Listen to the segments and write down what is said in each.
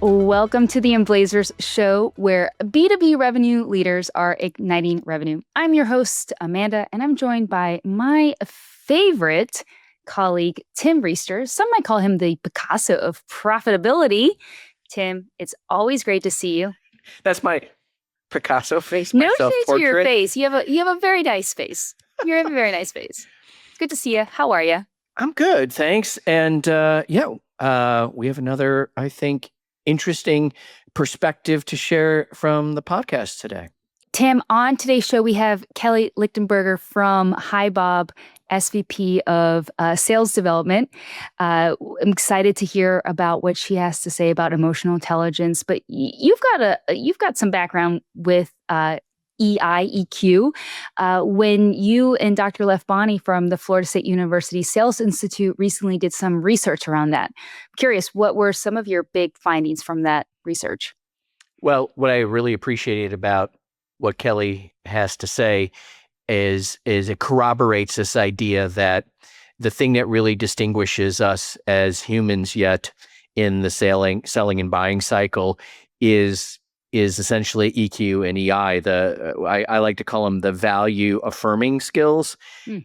Welcome to the Emblazers show, where B2B revenue leaders are igniting revenue. I'm your host, Amanda, and I'm joined by my favorite colleague, Tim Reister. Some might call him the Picasso of profitability. Tim, it's always great to see you. That's my Picasso face, No my shade to your self-portrait. face. You have a very nice face. You have a very nice face. Good to see you. How are you? I'm good, thanks. And we have another, I think, interesting perspective to share from the podcast today. Tim, on today's show, we have Kelly Lichtenberger from HiBob, SVP of Sales Development. I'm excited to hear about what she has to say about emotional intelligence. But you've got some background with EQ. When you and Dr. Lev Bonney from the Florida State University Sales Institute recently did some research around that. I'm curious, what were some of your big findings from that research? Well, what I really appreciated about what Kelly has to say is it corroborates this idea that the thing that really distinguishes us as humans yet in the selling and buying cycle is essentially EQ and EI. I like to call them the value affirming skills,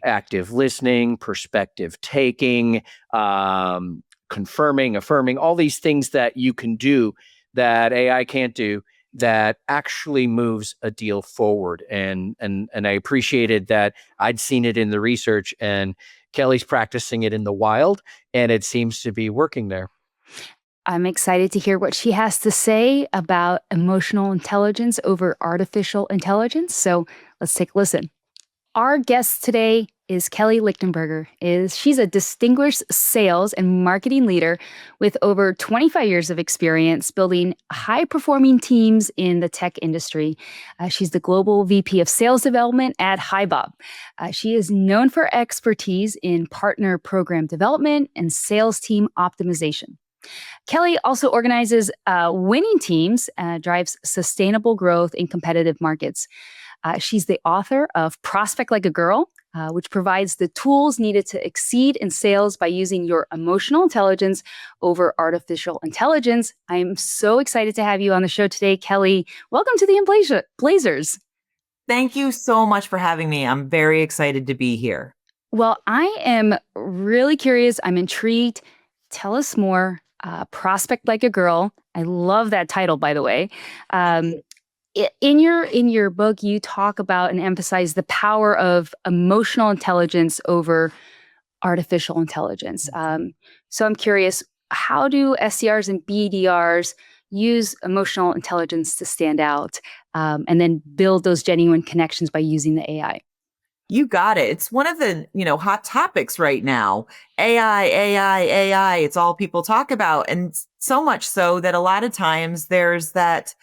active listening, perspective taking, confirming, affirming, all these things that you can do that AI can't do, that actually moves a deal forward. And I appreciated that I'd seen it in the research, and Kelly's practicing it in the wild, and it seems to be working there. I'm excited to hear what she has to say about emotional intelligence over artificial intelligence. So let's take a listen. Our guest today is Kelly Lichtenberger. She's a distinguished sales and marketing leader with over 25 years of experience building high-performing teams in the tech industry. She's the Global VP of Sales Development at HiBob. She is known for expertise in partner program development and sales team optimization. Kelly also organizes winning teams, drives sustainable growth in competitive markets. She's the author of Prospect Like a Girl, which provides the tools needed to exceed in sales by using your emotional intelligence over artificial intelligence. I'm so excited to have you on the show today, Kelly. Welcome to the Emblazers. Thank you so much for having me. I'm very excited to be here. Well, I am really curious. I'm intrigued. Tell us more. Prospect Like a Girl. I love that title, by the way. In your book, you talk about and emphasize the power of emotional intelligence over artificial intelligence. So I'm curious, how do SDRs and BDRs use emotional intelligence to stand out and then build those genuine connections by using the AI? You got it. It's one of the, hot topics right now. AI. It's all people talk about. And so much so that a lot of times there's that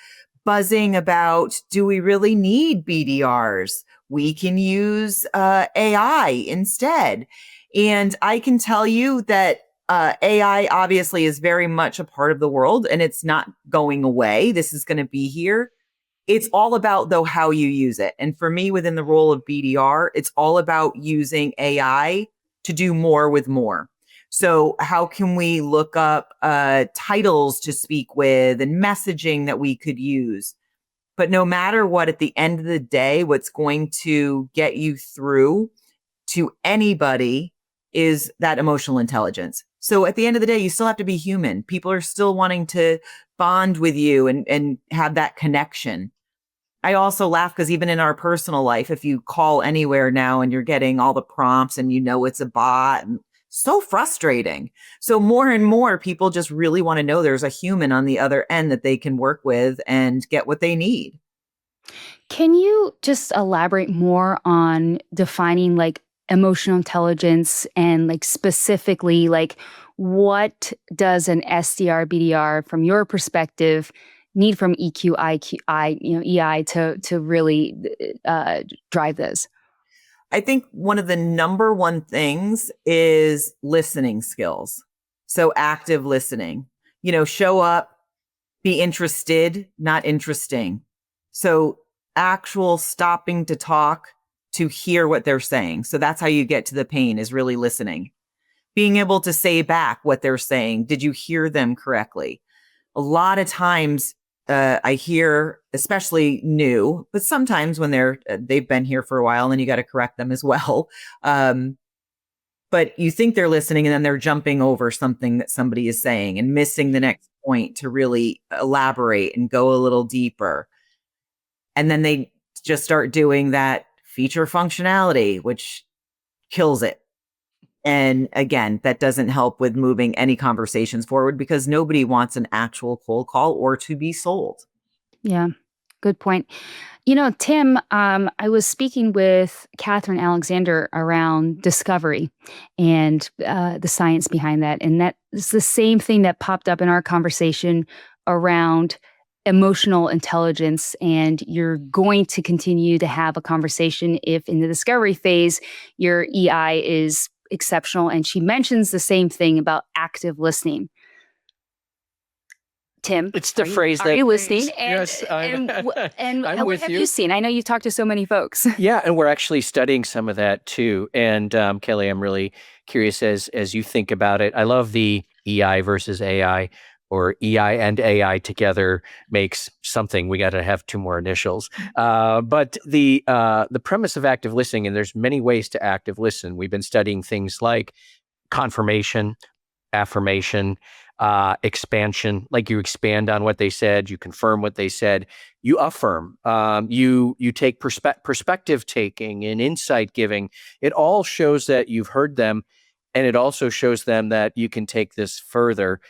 buzzing about, do we really need BDRs? We can use AI instead. And I can tell you that AI obviously is very much a part of the world, and it's not going away. This is going to be here. It's all about, though, how you use it. And for me, within the role of BDR, it's all about using AI to do more with more. So how can we look up titles to speak with and messaging that we could use? But no matter what, at the end of the day, what's going to get you through to anybody is that emotional intelligence. So at the end of the day, you still have to be human. People are still wanting to bond with you and have that connection. I also laugh because even in our personal life, if you call anywhere now and you're getting all the prompts and it's a bot, and so frustrating. So more and more people just really want to know there's a human on the other end that they can work with and get what they need. Can you just elaborate more on defining emotional intelligence and specifically what does an SDR, BDR from your perspective need from EQ, EI to really drive this? I think one of the number one things is listening skills. So active listening, show up, be interested, not interesting. So actual stopping to talk to hear what they're saying. So that's how you get to the pain, is really listening. Being able to say back what they're saying. Did you hear them correctly? a lot of times I hear, especially new, but sometimes when they've been here for a while, and then you got to correct them as well. But you think they're listening, and then they're jumping over something that somebody is saying and missing the next point to really elaborate and go a little deeper. And then they just start doing that feature functionality, which kills it. And again, that doesn't help with moving any conversations forward because nobody wants an actual cold call or to be sold. Yeah, good point. Tim, I was speaking with Catherine Alexander around discovery and the science behind that. And that is the same thing that popped up in our conversation around emotional intelligence. And you're going to continue to have a conversation if in the discovery phase, your EI is exceptional. And she mentions the same thing about active listening. Tim, it's the phrase are you listening? Yes, and I'm what with have you. you seen? I know you talked to so many folks. Yeah, and we're actually studying some of that too. And Kelly, I'm really curious as you think about it. I love the EI versus AI, or EI and AI together makes something. We got to have two more initials. But the premise of active listening, and there's many ways to active listen. We've been studying things like confirmation, affirmation, expansion, like you expand on what they said, you confirm what they said, you affirm, you take perspective taking and insight giving. It all shows that you've heard them, and it also shows them that you can take this further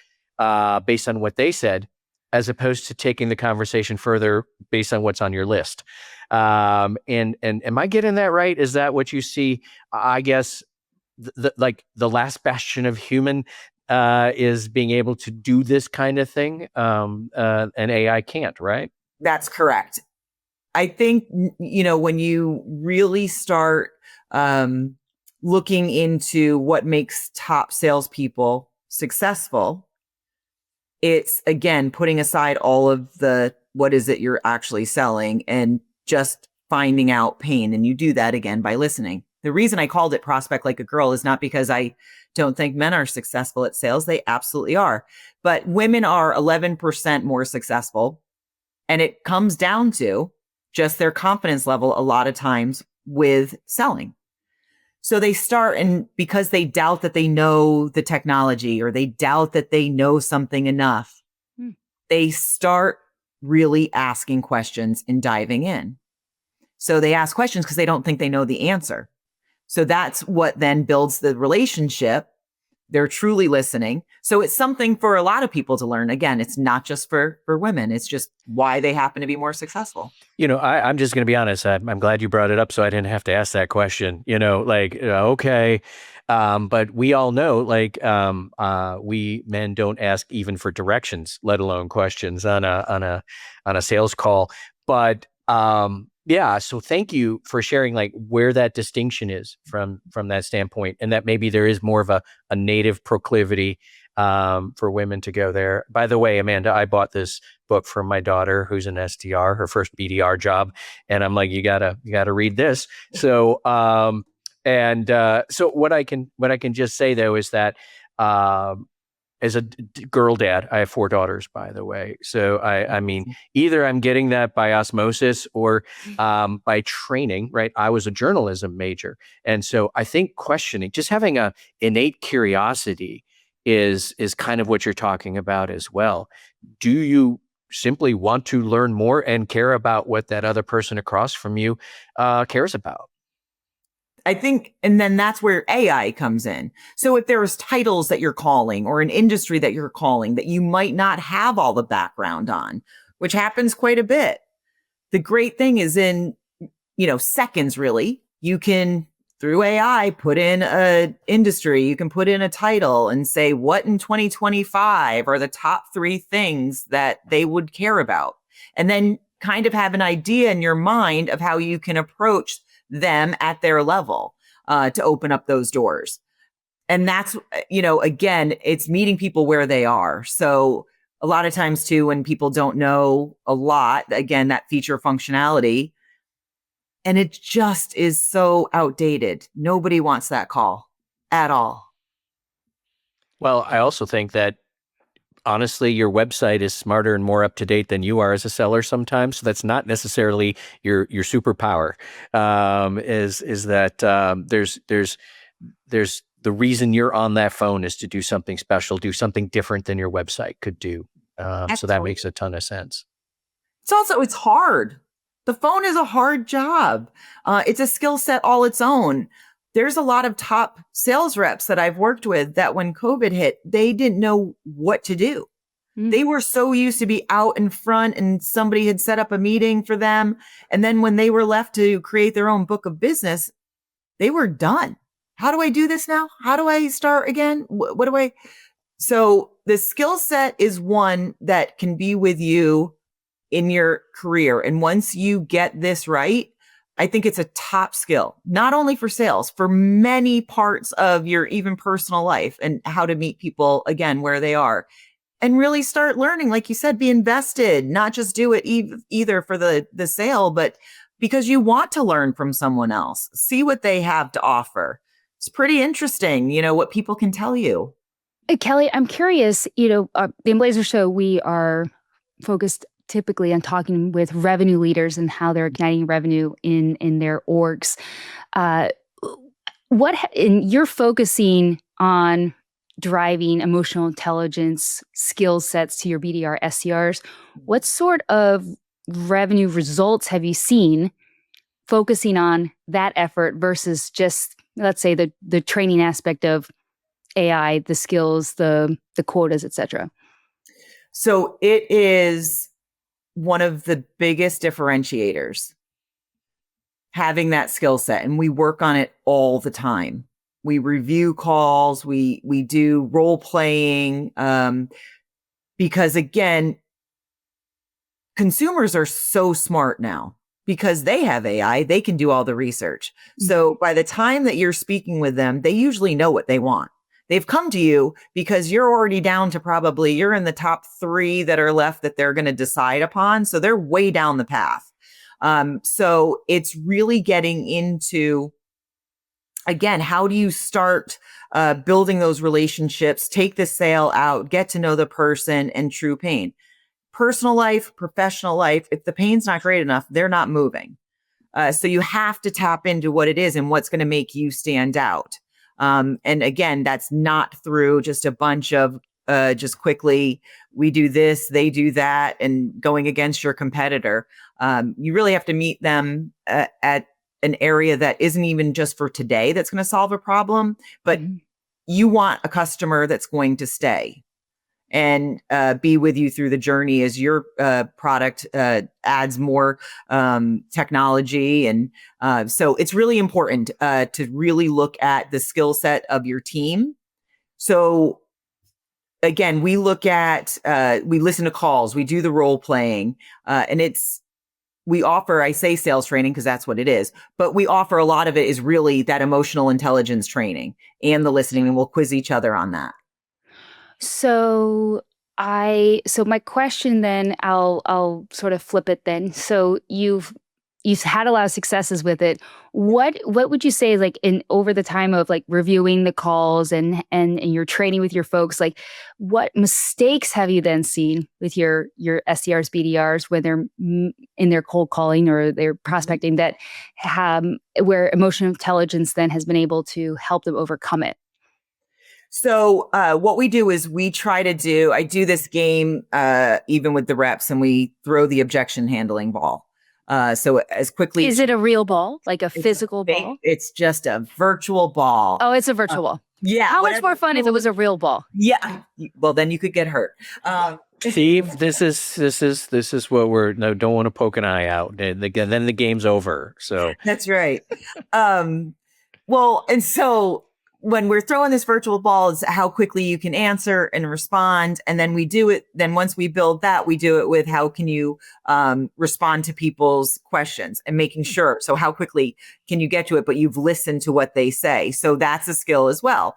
based on what they said, as opposed to taking the conversation further based on what's on your list. And am I getting that right? Is that what you see? I guess like the last bastion of human is being able to do this kind of thing, and AI can't, right? That's correct. I think, when you really start looking into what makes top salespeople successful, it's, again, putting aside all of the what is it you're actually selling and just finding out pain. And you do that, again, by listening. The reason I called it Prospect Like a Girl is not because I don't think men are successful at sales. They absolutely are. But women are 11% more successful. And it comes down to just their confidence level a lot of times with selling. So they start, and because they doubt that they know the technology, or they doubt that they know something enough, they start really asking questions and diving in. So they ask questions because they don't think they know the answer. So that's what then builds the relationship. They're truly listening. So it's something for a lot of people to learn. Again, it's not just for women. It's just why they happen to be more successful. I'm just going to be honest. I'm glad you brought it up, so I didn't have to ask that question. Okay. But we all know, we men don't ask even for directions, let alone questions on a sales call. But yeah, so thank you for sharing where that distinction is from that standpoint, and that maybe there is more of a native proclivity for women to go there. By the way, Amanda, I bought this book from my daughter, who's an SDR, her first BDR job, and I'm like, you gotta read this. So so what I can just say though is that as a girl dad, I have 4 daughters, by the way. So I mean, either I'm getting that by osmosis or by training, right? I was a journalism major. And so I think questioning, just having a innate curiosity is kind of what you're talking about as well. Do you simply want to learn more and care about what that other person across from you cares about? I think, and then that's where AI comes in. So if there's titles that you're calling or an industry that you're calling that you might not have all the background on, which happens quite a bit, the great thing is in, seconds, really, you can, through AI, put in a industry, you can put in a title and say, what in 2025 are the top 3 things that they would care about? And then kind of have an idea in your mind of how you can approach them at their level to open up those doors. And that's, again, it's meeting people where they are. So a lot of times too, when people don't know a lot, again, that feature functionality, and it just is so outdated. Nobody wants that call at all. Well, I also think that honestly, your website is smarter and more up to date than you are as a seller sometimes. So that's not necessarily your superpower. Is that there's the reason you're on that phone is to do something special, do something different than your website could do. So that makes a ton of sense. It's hard. The phone is a hard job. It's a skill set all its own. There's a lot of top sales reps that I've worked with that when COVID hit, they didn't know what to do. They were so used to be out in front and somebody had set up a meeting for them. And then when they were left to create their own book of business, they were done. How do I do this now? How do I start again? What do I? So the skill set is one that can be with you in your career. And once you get this right, I think it's a top skill, not only for sales, for many parts of your even personal life and how to meet people again, where they are and really start learning. Like you said, be invested, not just do it either for the sale, but because you want to learn from someone else, see what they have to offer. It's pretty interesting, what people can tell you. Kelly, I'm curious, the Emblazers show, we are focused typically on talking with revenue leaders and how they're igniting revenue in their orgs. You're focusing on driving emotional intelligence skill sets to your BDR SDRs. What sort of revenue results have you seen focusing on that effort versus just, let's say, the training aspect of AI, the skills, the quotas, et cetera? So it is one of the biggest differentiators, having that skill set. And we work on it all the time. We review calls, we do role playing, because again, consumers are so smart now because they have AI, they can do all the research. So by the time that you're speaking with them, they usually know what they want. They've come to you because you're already down to you're in the top 3 that are left that they're going to decide upon. So they're way down the path. So it's really getting into, again, how do you start building those relationships, take the sale out, get to know the person and true pain. Personal life, professional life, if the pain's not great enough, they're not moving. So you have to tap into what it is and what's going to make you stand out. And again, that's not through just a bunch of just quickly, we do this, they do that, and going against your competitor. You really have to meet them at an area that isn't even just for today that's going to solve a problem, but you want a customer that's going to stay and be with you through the journey as your product adds more technology. And so it's really important to really look at the skill set of your team. So again, we look at, we listen to calls, we do the role playing, and we offer, I say sales training because that's what it is, but we offer a lot of it is really that emotional intelligence training and the listening, and we'll quiz each other on that. So my question then, I'll sort of flip it then. So you've had a lot of successes with it. What would you say, like, over the time of like reviewing the calls and your training with your folks, like what mistakes have you then seen with your SDRs, BDRs when they're in their cold calling or they're prospecting that where emotional intelligence then has been able to help them overcome it? So what we do is I do this game even with the reps, and we throw the objection handling ball. So as quickly. Is it a real ball, like a physical ball? It's just a virtual ball. Oh, it's a virtual ball. Yeah. How much more fun if it was a real ball? Yeah. Well, then you could get hurt. Steve, this is what don't want to poke an eye out. Then the game's over. So that's right. Well, and so when we're throwing this virtual ball is how quickly you can answer and respond. And then we do it. Then once we build that, we do it with how can you respond to people's questions and making sure. So how quickly can you get to it, but you've listened to what they say. So that's a skill as well.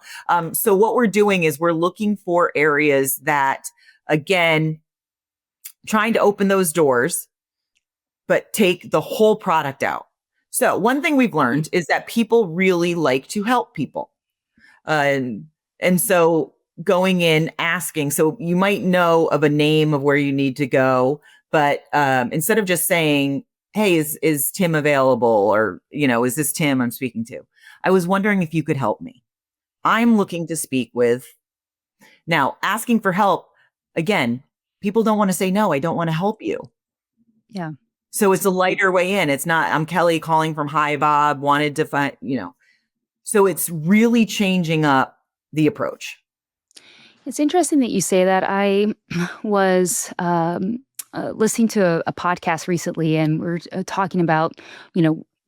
So what we're doing is we're looking for areas that, again, trying to open those doors, but take the whole product out. So one thing we've learned is that people really like to help people. And so going in, asking. So you might know of a name of where you need to go, but instead of just saying, hey, is Tim available? Or, is this Tim I'm speaking to? I was wondering if you could help me. I'm looking to speak with. Now, asking for help, again, people don't want to say, no, I don't want to help you. Yeah. So it's a lighter way in. It's not, I'm Kelly calling from HiBob, wanted to find, So it's really changing up the approach. It's interesting that you say that. I was listening to a podcast recently, and we're talking about,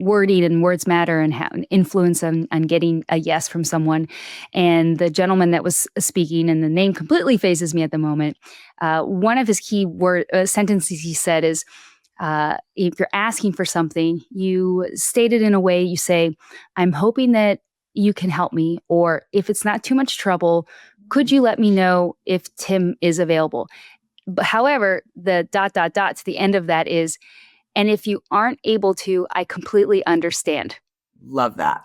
wording and words matter and how an influence on getting a yes from someone. And the gentleman that was speaking, and the name completely phases me at the moment, one of his key sentences he said is, if you're asking for something, you state it in a way, you say, I'm hoping that you can help me, or if it's not too much trouble, could you let me know if Tim is available? But however, the ... to the end of that is, and if you aren't able to, I completely understand. Love that.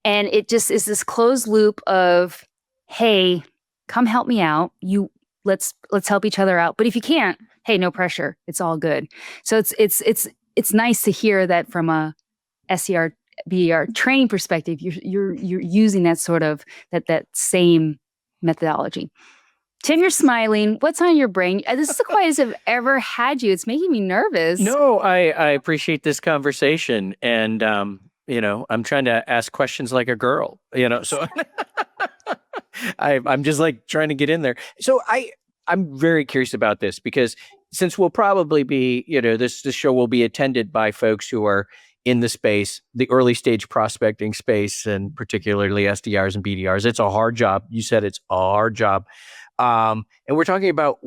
And it just is this closed loop of, hey, come help me out. Let's help each other out. But if you can't, hey, no pressure. It's all good. So it's nice to hear that from a SDR, BDR training perspective, you're using that sort of that same methodology. Tim, you're smiling. What's on your brain? This is the quietest I've ever had you. It's making me nervous. No, I appreciate this conversation, and I'm trying to ask questions like a girl, so I'm just like trying to get in there. So I'm very curious about this, because since we'll probably be, this show will be attended by folks who are in the space, the early stage prospecting space, and particularly SDRs and BDRs. It's a hard job. You said it's a hard job. And we're talking about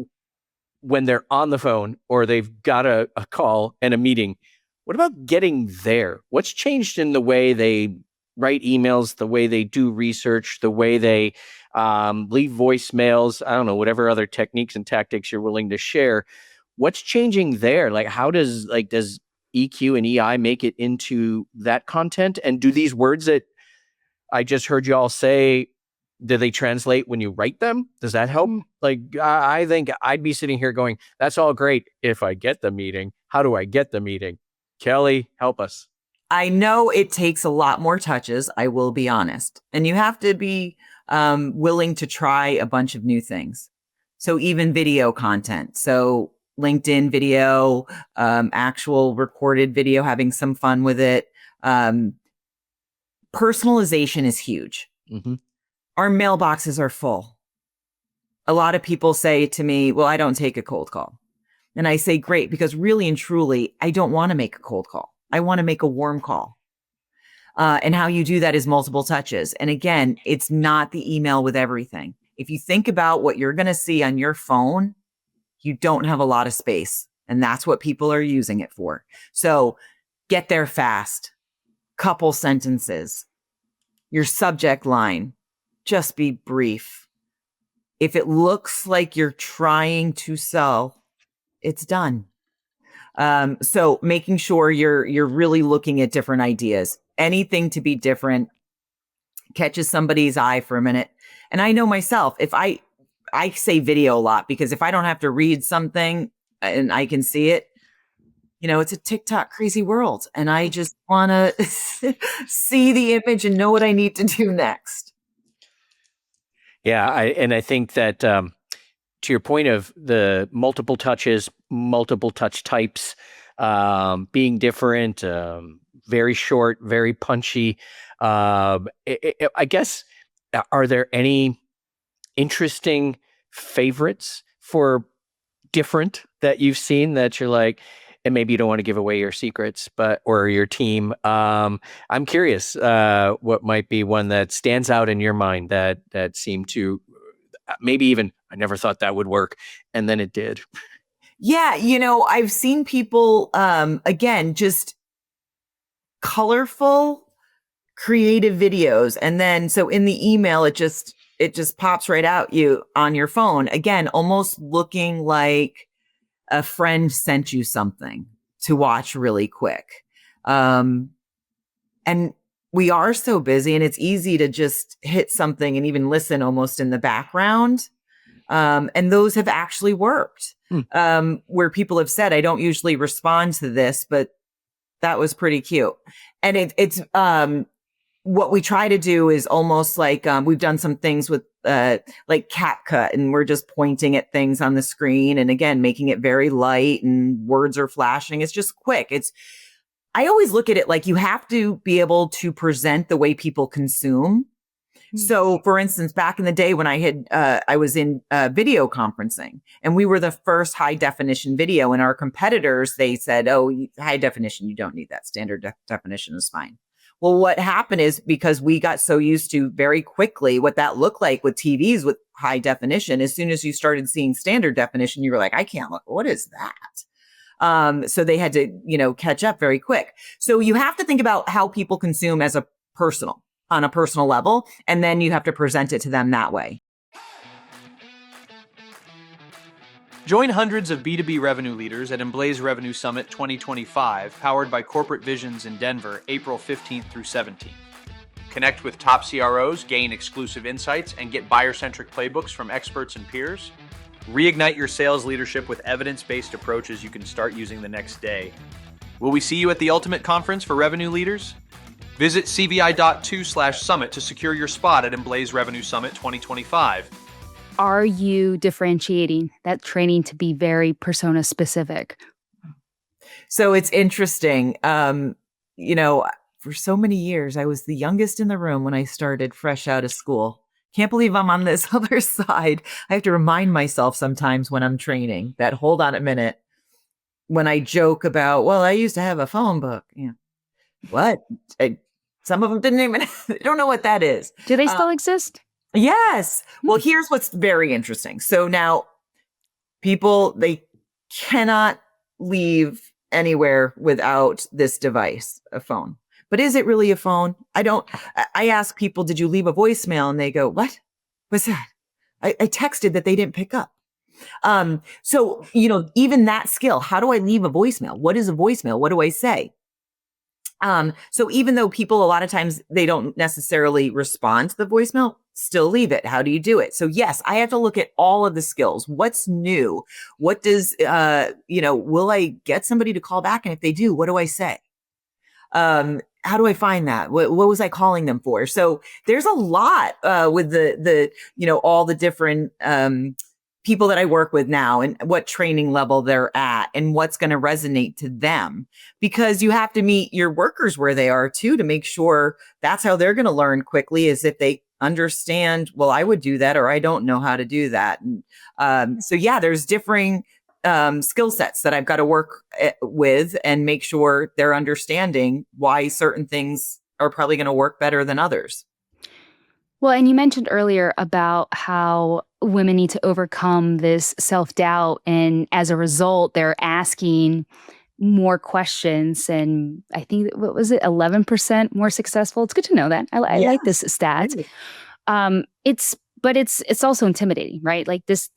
when they're on the phone or they've got a call and a meeting. What about getting there? What's changed in the way they write emails, the way they do research, the way they leave voicemails? I don't know, whatever other techniques and tactics you're willing to share. What's changing there? Like, how does EQ and EI make it into that content? And do these words that I just heard you all say, do they translate when you write them? Does that help? Like, I think I'd be sitting here going, that's all great if I get the meeting. How do I get the meeting? Kelly, help us. I know it takes a lot more touches, I will be honest. And you have to be willing to try a bunch of new things. So even video content. So LinkedIn video, actual recorded video, having some fun with it. Personalization is huge. Mm-hmm. Our mailboxes are full. A lot of people say to me, well, I don't take a cold call. And I say, great, because really and truly, I don't want to make a cold call. I want to make a warm call. And how you do that is multiple touches. And again, it's not the email with everything. If you think about what you're going to see on your phone, you don't have a lot of space. And that's what people are using it for. So get there fast. Couple sentences. Your subject line. Just be brief. If it looks like you're trying to sell, it's done. So making sure you're really looking at different ideas. Anything to be different catches somebody's eye for a minute. And I know myself, if I say video a lot, because if I don't have to read something and I can see it, it's a TikTok crazy world. And I just want to see the image and know what I need to do next. Yeah, I think that to your point of the multiple touches, multiple touch types, being different, very short, very punchy. I guess, are there any interesting favorites for different that you've seen that you're like, and maybe you don't want to give away your secrets, or your team. I'm curious what might be one that stands out in your mind that seemed to maybe even, I never thought that would work, and then it did. Yeah, I've seen people, again, just colorful, creative videos. And then, so in the email, it just pops right out on your phone. Again, almost looking like a friend sent you something to watch really quick. And we are so busy, and it's easy to just hit something and even listen almost in the background. And those have actually worked. Where people have said, I don't usually respond to this, but that was pretty cute. And it's what we try to do is almost like we've done some things with like CapCut, and we're just pointing at things on the screen, and again, making it very light, and words are flashing. It's just quick. I always look at it like you have to be able to present the way people consume. So, for instance, back in the day when I was in video conferencing, and we were the first high definition video, and our competitors, they said, "Oh, high definition, you don't need that. Standard definition is fine." Well, what happened is, because we got so used to very quickly what that looked like with TVs with high definition, as soon as you started seeing standard definition, you were like, "I can't look. What is that?" So they had to, catch up very quick. So you have to think about how people consume on a personal level, and then you have to present it to them that way. Join hundreds of B2B revenue leaders at Emblazers Revenue Summit 2025, powered by Corporate Visions in Denver, April 15th through 17th. Connect with top CROs, gain exclusive insights, and get buyer-centric playbooks from experts and peers. Reignite your sales leadership with evidence-based approaches you can start using the next day. Will we see you at the Ultimate Conference for Revenue Leaders? Visit cvi.to/summit to secure your spot at Emblazers Revenue Summit 2025. Are you differentiating that training to be very persona specific? So it's interesting. For so many years, I was the youngest in the room when I started fresh out of school. Can't believe I'm on this other side. I have to remind myself sometimes when I'm training that, hold on a minute. When I joke about, well, I used to have a phone book. What? Some of them didn't even, they don't know what that is. Do they still exist? Yes. Well, here's what's very interesting. So now people, they cannot leave anywhere without this device, a phone. But is it really a phone? I ask people, did you leave a voicemail? And they go, what? What's that? I texted that they didn't pick up. So, even that skill, how do I leave a voicemail? What is a voicemail? What do I say? So even though people, a lot of times they don't necessarily respond to the voicemail, still leave it. How do you do it? So yes, I have to look at all of the skills. What's new? What does, will I get somebody to call back? And if they do, what do I say? How do I find that? What was I calling them for? So there's a lot, with all the different, people that I work with now, and what training level they're at, and what's going to resonate to them, because you have to meet your workers where they are too, to make sure that's how they're going to learn quickly, is if they understand, well, I would do that, or I don't know how to do that. And so yeah, there's differing skill sets that I've got to work with, and make sure they're understanding why certain things are probably going to work better than others. Well, and you mentioned earlier about how women need to overcome this self-doubt, and as a result, they're asking more questions. And I think, what was it, 11% more successful? It's good to know that. I like this stat. It's also intimidating, right? Like this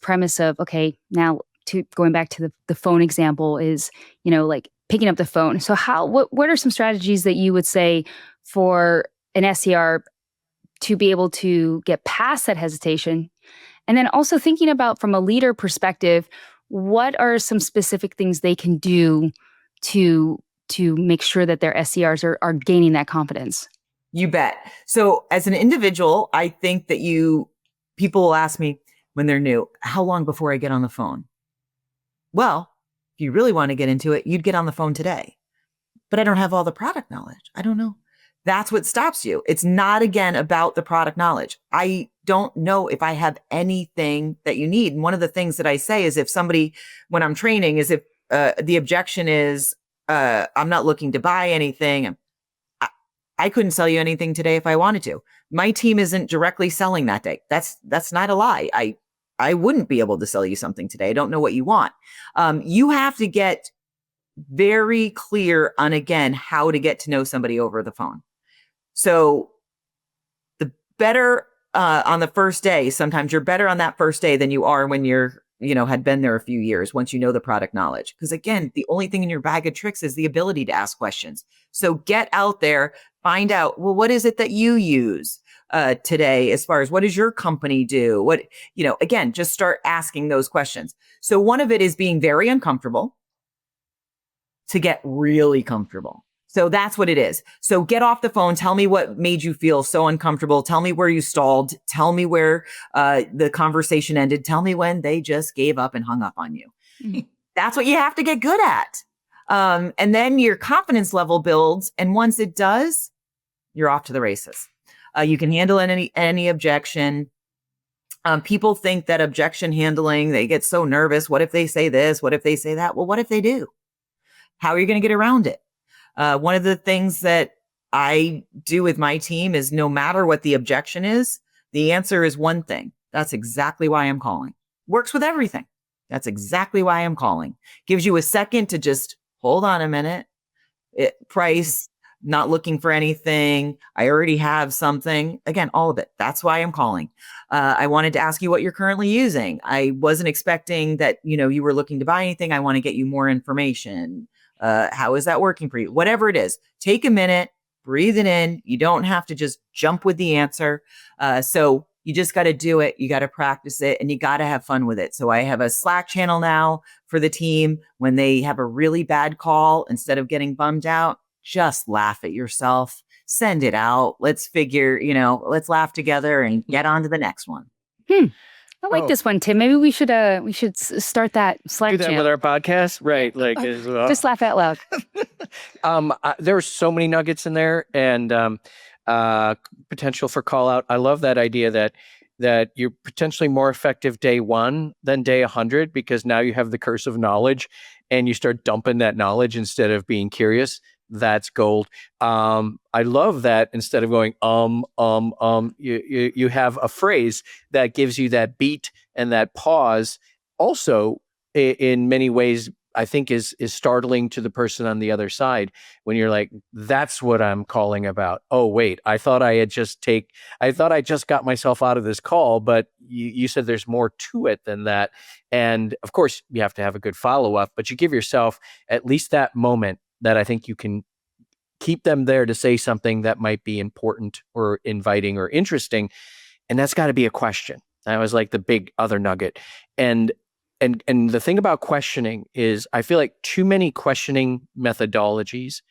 premise of, okay, now going back to the phone example is, like picking up the phone. So what are some strategies that you would say for an SDR to be able to get past that hesitation? And then also thinking about, from a leader perspective, what are some specific things they can do to make sure that their SDRs are gaining that confidence? You bet. So as an individual, I think that people will ask me when they're new, how long before I get on the phone? Well, if you really want to get into it, you'd get on the phone today. But I don't have all the product knowledge. I don't know. That's what stops you. It's not, again, about the product knowledge. I don't know if I have anything that you need. And one of the things that I say is, if somebody, when I'm training, is if the objection is, I'm not looking to buy anything, I couldn't sell you anything today if I wanted to. My team isn't directly selling that day. That's not a lie. I wouldn't be able to sell you something today. I don't know what you want. You have to get very clear on, again, how to get to know somebody over the phone. So the better on the first day, sometimes you're better on that first day than you are when you're had been there a few years, once you know the product knowledge. Because again, the only thing in your bag of tricks is the ability to ask questions. So get out there, find out, well, what is it that you use today, as far as what does your company do? What, again, just start asking those questions. So one of it is being very uncomfortable to get really comfortable. So that's what it is. So get off the phone. Tell me what made you feel so uncomfortable. Tell me where you stalled. Tell me where the conversation ended. Tell me when they just gave up and hung up on you. Mhm. That's what you have to get good at. And then your confidence level builds. And once it does, you're off to the races. You can handle any objection. People think that objection handling, they get so nervous. What if they say this? What if they say that? Well, what if they do? How are you going to get around it? One of the things that I do with my team is no matter what the objection is, the answer is one thing. That's exactly why I'm calling. Works with everything. That's exactly why I'm calling. Gives you a second to just hold on a minute. Price, not looking for anything. I already have something. Again, all of it. That's why I'm calling. I wanted to ask you what you're currently using. I wasn't expecting that, you were looking to buy anything. I want to get you more information. How is that working for you? Whatever it is, take a minute, breathe it in. You don't have to just jump with the answer. So you just got to do it. You got to practice it and you got to have fun with it. So I have a Slack channel now for the team. When they have a really bad call, instead of getting bummed out, just laugh at yourself, send it out. Let's laugh together and get on to the next one. I like this one, Tim. Maybe we should start that Slack Do that channel. with our podcast, right? Like, Just laugh out loud. there are so many nuggets in there, and potential for call out. I love that idea that you're potentially more effective day 1 than day 100 because now you have the curse of knowledge, and you start dumping that knowledge instead of being curious. That's gold. I love that instead of going you have a phrase that gives you that beat and that pause. Also, in many ways, I think is startling to the person on the other side when you're like, "That's what I'm calling about." Oh wait, I thought I just got myself out of this call, but you said there's more to it than that. And of course, you have to have a good follow up, but you give yourself at least that moment that I think you can keep them there to say something that might be important or inviting or interesting. And that's got to be a question. That was like the big other nugget. And the thing about questioning is I feel like too many questioning methodologies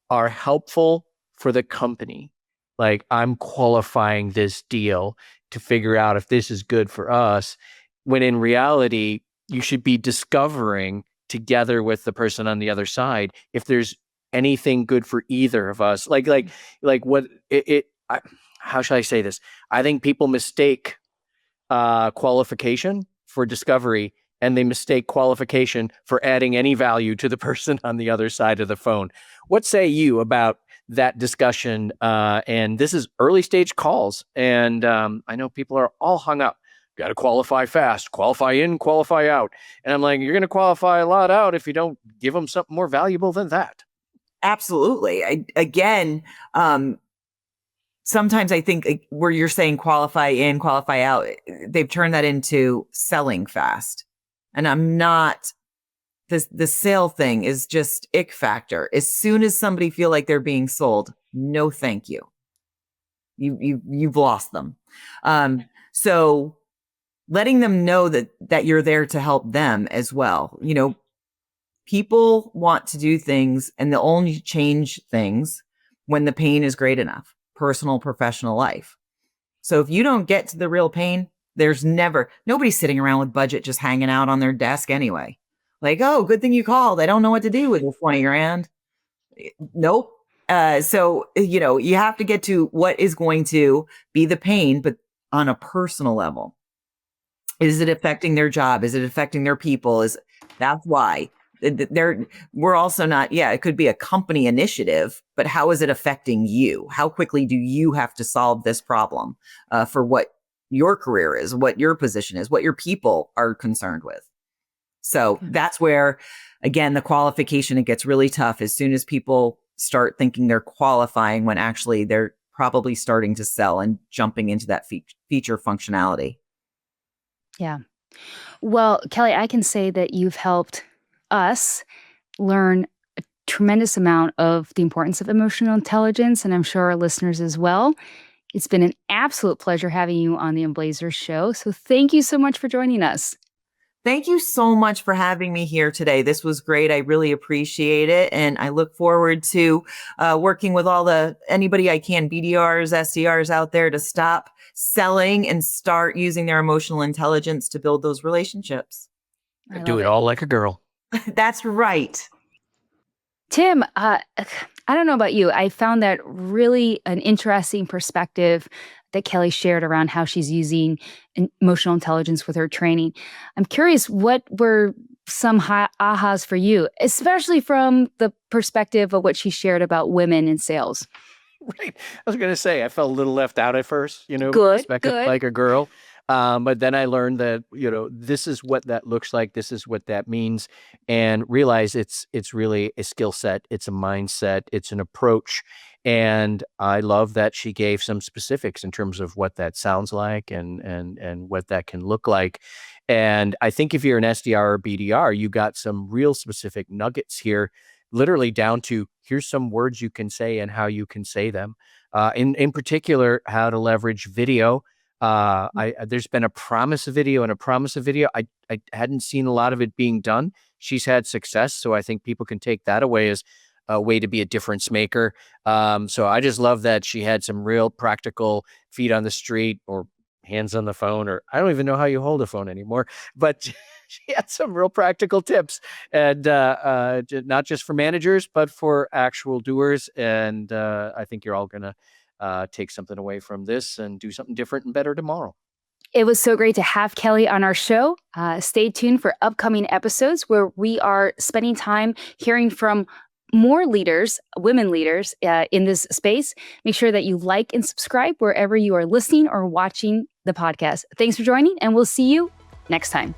are helpful for the company. Like, I'm qualifying this deal to figure out if this is good for us, when in reality, you should be discovering together with the person on the other side if there's anything good for either of us. Like what how should I say this? I think people mistake qualification for discovery, and they mistake qualification for adding any value to the person on the other side of the phone. What say you about that discussion? And this is early stage calls, and I know people are all hung up. Got to qualify fast, qualify in, qualify out. And I'm like, you're going to qualify a lot out if you don't give them something more valuable than that. Absolutely. Sometimes I think where you're saying qualify in, qualify out, they've turned that into selling fast. And I'm not, the sale thing is just ick factor. As soon as somebody feel like they're being sold, no, thank you. You've lost them. So letting them know that you're there to help them as well. People want to do things, and they'll only change things when the pain is great enough, personal, professional life. So if you don't get to the real pain, nobody's sitting around with budget just hanging out on their desk anyway. Like, oh, good thing you called. I don't know what to do with this 20 grand. Nope. So, you have to get to what is going to be the pain, but on a personal level. Is it affecting their job? Is it affecting their people? That's why we're also not, it could be a company initiative, but how is it affecting you? How quickly do you have to solve this problem for what your career is, what your position is, what your people are concerned with? So that's where, again, the qualification, it gets really tough as soon as people start thinking they're qualifying when actually they're probably starting to sell and jumping into that feature functionality. Yeah. Well, Kelly, I can say that you've helped us learn a tremendous amount of the importance of emotional intelligence, and I'm sure our listeners as well. It's been an absolute pleasure having you on the Emblazers show. So thank you so much for joining us. Thank you so much for having me here today. This was great. I really appreciate it. And I look forward to working with anybody I can, BDRs, SDRs out there to stop selling and start using their emotional intelligence to build those relationships. Do it all like a girl. That's right. Tim, I don't know about you. I found that really an interesting perspective that Kelly shared around how she's using emotional intelligence with her training. I'm curious, what were some ahas for you, especially from the perspective of what she shared about women in sales? Right. I was going to say, I felt a little left out at first, Good. like a girl. But then I learned that, this is what that looks like. This is what that means, and realize it's really a skill set. It's a mindset. It's an approach. And I love that she gave some specifics in terms of what that sounds like and what that can look like. And I think if you're an SDR or BDR, you got some real specific nuggets here, literally down to here's some words you can say and how you can say them. In particular, how to leverage video. There's been a promise of video and a promise of video. I hadn't seen a lot of it being done. She's had success, so I think people can take that away as a way to be a difference maker. So I just love that she had some real practical feet on the street or hands on the phone, or I don't even know how you hold a phone anymore, but she had some real practical tips, and not just for managers, but for actual doers. And I think you're all going to take something away from this and do something different and better tomorrow. It was so great to have Kelly on our show. Stay tuned for upcoming episodes where we are spending time hearing from more leaders, women leaders in this space. Make sure that you like and subscribe wherever you are listening or watching the podcast. Thanks for joining, and we'll see you next time.